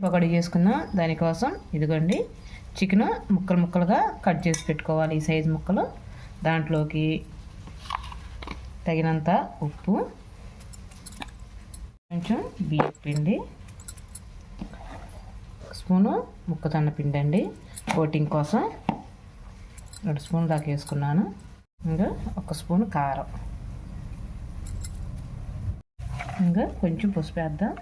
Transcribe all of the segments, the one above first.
పకోడీ చేసుకున్న దానికోసం ఇదిగోండి చికెన్ ముక్కలు ముక్కలుగా కట్ చేసి పెట్టుకోవాలి. ఈ సైజు ముక్కలు. దాంట్లోకి తగినంత ఉప్పు, కొంచెం బియ్యం పిండి, స్పూను ముక్కజొన్న పిండి అండి కోటింగ్ కోసం 2 స్పూన్లు దాకా వేసుకున్నాను. ఇంకా 1 స్పూను కారం, ఇంకా కొంచెం పసుపు వేద్దాం.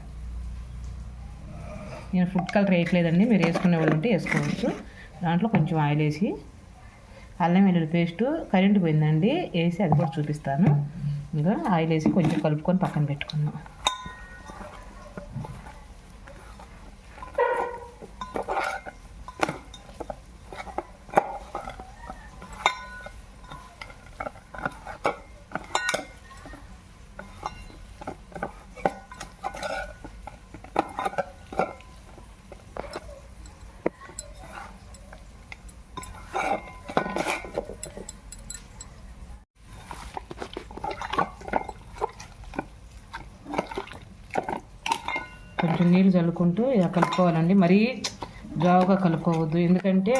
నేను ఫుడ్ కలర్ వేయట్లేదండి, మీరు వేసుకునే వాళ్ళు ఉంటే వేసుకోవచ్చు. దాంట్లో కొంచెం ఆయిల్ వేసి అల్లం వెల్లుల్లి పేస్టు కరెంట్ పోయిందండి, వేసి అది కూడా చూపిస్తాను. ఇంకా ఆయిల్ వేసి కొంచెం కలుపుకొని పక్కన పెట్టుకున్నాం. కొంచెం నీళ్ళు చల్లుకుంటూ ఇలా కలుపుకోవాలండి. మరీ జావుగా కలుపుకోవద్దు, ఎందుకంటే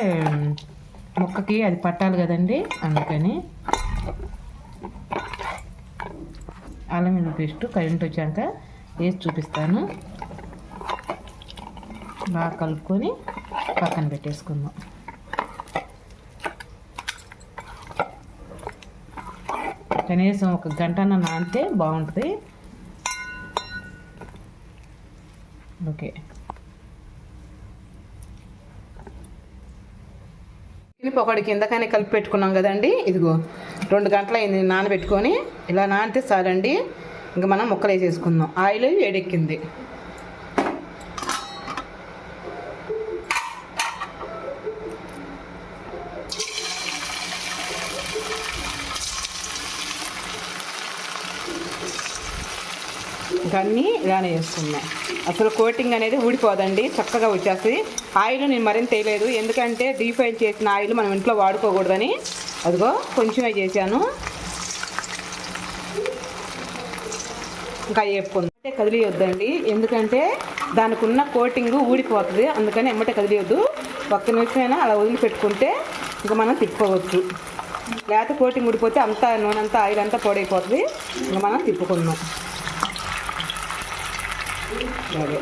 ముక్కకి అది పట్టాలి కదండి. అందుకని అల్లం వెల్లుల్లి పేస్ట్ కరెంట్ వచ్చాక వేసి చూపిస్తాను. బాగా కలుపుకొని పక్కన పెట్టేసుకుందాం. కనీసం 1 గంటన నానితే బాగుంటుంది. ఓకే, పకోడీ కిందకనే కలిపి పెట్టుకున్నాం కదండి. ఇదిగో 2 గంటలు అయింది నానబెట్టుకొని. ఇలా నానితే చాలండి. ఇంకా మనం ముక్కలు వేసేసుకుందాం. ఆయిల్ వేడెక్కింది. అన్నీ ఇలానే వేసుకున్నాం. అసలు కోటింగ్ అనేది ఊడిపోదండి, చక్కగా వచ్చేస్తుంది. ఆయిల్ నేను మరింత వేయలేదు, ఎందుకంటే డీప్ ఫ్రై చేసిన ఆయిల్ మనం ఇంట్లో వాడుకోకూడదని. అదిగో కొంచెమే చేశాను. ఇంకా వేపుకుంటే కదిలియొద్దండి, ఎందుకంటే దానికి ఉన్న కోటింగ్ ఊడిపోతుంది. అందుకని ఎమ్మటే కదిలియొద్దు. 1 నిమిషమైనా అలా వదిలిపెట్టుకుంటే ఇంకా మనం తిప్పుకోవచ్చు. లేకపోతే కోటింగ్ ఊడిపోతే అంతా నూనె అంతా ఆయిల్ అంతా పొడైపోతుంది. ఇంకా మనం తిప్పుకుందాం. అదే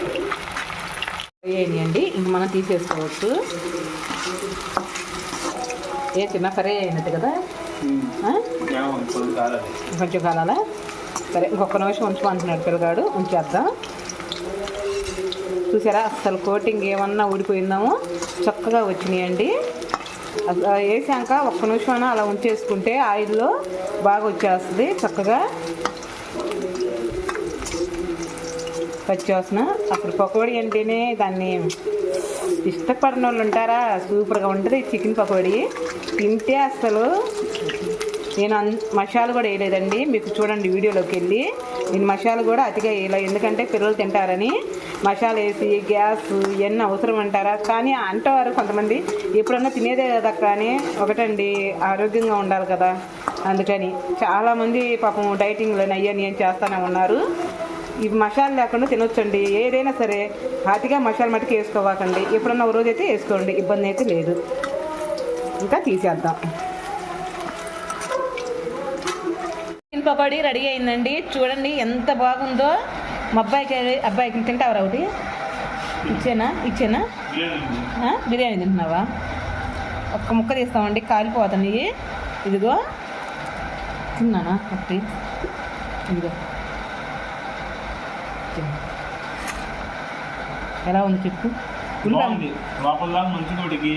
వేయండి, ఇంక మనం తీసేసుకోవచ్చు. ఏ చిన్న ఫ్రై అయినట్టు కదా, కొంచెం కాలాలా? సరే, ఇంకొక నిమిషం ఉంచుకుంటున్నాడు పిల్లగాడు, ఉంచేద్దాం. చూసారా అసలు కోటింగ్ ఏమన్నా ఊడిపోయిందామో చక్కగా వచ్చినాయండి. వేసాక 1 నిమిషం అలా ఉంచేసుకుంటే ఆయిల్లో బాగా వచ్చేస్తుంది చక్కగా. పచ్చివాసన. అసలు పకోడీ అంటేనే దాన్ని ఇష్టపడిన వాళ్ళు ఉంటారా, సూపర్గా ఉంటుంది చికెన్ పకోడీ. తింటే అసలు నేను మసాలా కూడా వేయలేదండి, మీకు చూడండి వీడియోలోకి వెళ్ళి. నేను మసాలా కూడా అతిగా వేయలేదు, ఎందుకంటే పిల్లలు తింటారని. మసాలా వేసి గ్యాస్ ఇవన్నీ అవసరం అంటారా, కానీ అంటారు కొంతమంది. ఎప్పుడన్నా తినేదే కదా కానీ ఒకటండి, ఆరోగ్యంగా ఉండాలి కదా, అందుకని చాలామంది పాపం డైటింగ్లో అయ్యని ఏం చేస్తూనే ఉన్నారు. ఇవి మసాలా లేకుండా తినొచ్చండి, ఏదైనా సరే. అతిగా మసాలా మట్టుకు వేసుకోవాకండి, ఎప్పుడన్నా ఒక రోజు అయితే వేసుకోండి, ఇబ్బంది అయితే లేదు. ఇంకా తీసేద్దాం. చికెన్ పకోడీ రెడీ అయిందండి, చూడండి ఎంత బాగుందో. మా అబ్బాయికి తింటావరా ఒకటి? ఇచ్చేనా బిర్యానీ తింటున్నావా? 1 ముక్క తీస్తామండి, కాలిపోతుంది. ఇదిగో తిన్నానా ఒకటి? ఇదిగో ఎలా ఉంది చెప్పు. లోపల మంచిగా ఉడికి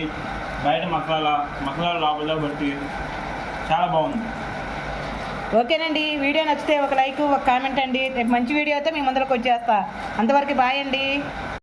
బయట మసాలా లోపల బట్టి చాలా బాగుంది. ఓకేనండి, వీడియో నచ్చితే ఒక లైక్, ఒక కామెంట్ అండి. రేపు మంచి వీడియో అయితే మీ ముందరకు వచ్చేస్తా. అంతవరకు బాయ్ అండి.